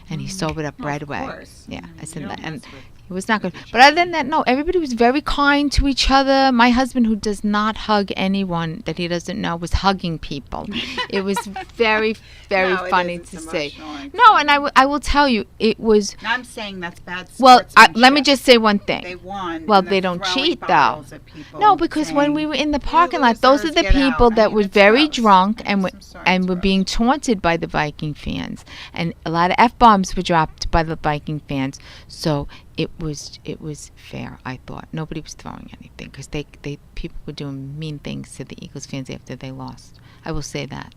and he sobered up Well, right of away. course. Yeah, I You said don't that, and mess with- it was not good. But other than that, no, everybody was very kind to each other. My husband, who does not hug anyone that he doesn't know, was hugging people. It was very, very No, it funny is. It's to see. emotional and No, and I will tell you, it was. I'm saying that's bad. Well, let me sportsmanship. just say one thing. They won. Well, and they they're don't throwing cheat, though. bottles at people No, because when saying, we were in the "You parking lot, those are losers, the get out." people I that mean, were it's very gross. drunk I'm sorry, and it's were gross. being taunted by the Viking fans, and a lot of f-bombs were dropped by the Viking fans. So it was fair. I thought nobody was throwing anything because they people were doing mean things to the Eagles fans after they lost. I will say that.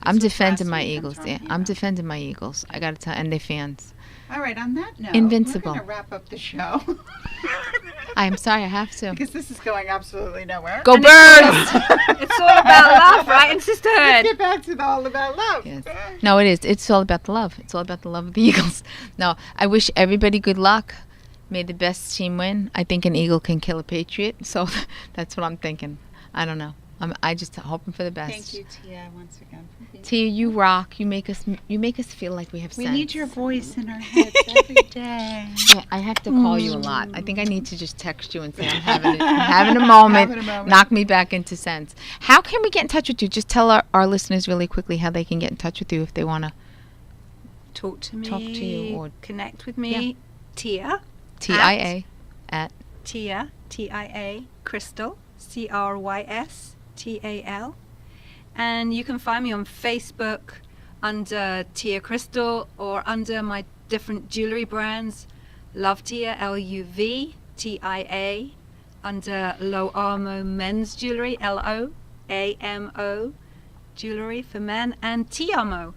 I'm was defending last my week, I'm Eagles. Yeah, talking I'm about. defending my Eagles. I gotta tell, and their fans. All right, on that note, Invincible. we're going to wrap up the show I'm sorry, I have to. because this is going absolutely nowhere. Go Birds! It's all about love, right? And Let's sisterhood. get back to the all about love. Yes. No, it is. It's all about the love. It's all about the love of the Eagles. No, I wish everybody good luck. May the best team win. I think an Eagle can kill a Patriot, so that's what I'm thinking. I don't know. I just hoping for the best. Thank you, Tia, once again. for being Tia, you rock. You make us feel like we have We sense. need your voice in our heads every day. Yeah, I have to call you a lot. I think I need to just text you and say I'm having a moment. Having a moment. Knock me back into sense. How can we get in touch with you? Just tell our listeners really quickly how they can get in touch with you if they want to. Talk to me. Talk to you or- connect with me. Tia. TIA at Tia. TIA. Crystal. CRYSTAL. And you can find me on Facebook under Tia Crystal or under my different jewelry brands. Love Tia, LUVTIA, under Lo Amo Men's Jewelry, LOAMO Jewelry for men, and Tiamo,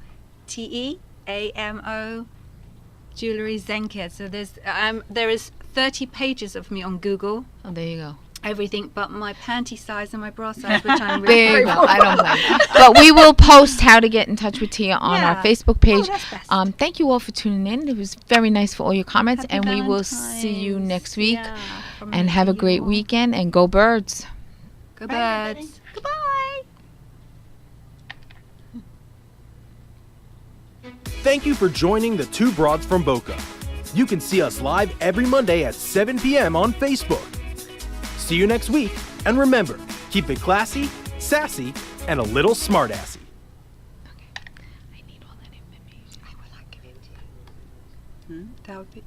TEAMO Jewelry Zen Kid. So there is 30 pages of me on Google. Oh, there you go. Everything but my panty size and my bra size, which I'm really There you go. grateful I don't for. blame you. But we will post how to get in touch with Tia on our Yeah. Facebook page. Oh, that's best. Thank you all for tuning in. It was very nice for all your comments, Happy and we will see you Valentine's. next week. Yeah, from And me have to a great you all. weekend, and go Birds. Go Bye, everybody. Birds. Goodbye. Thank you for joining the Two Broads from Boca. You can see us live every Monday at 7 p.m. on Facebook. See you next week, and remember, keep it classy, sassy, and a little smartassy. I need all that information. I will not give it to you. That would be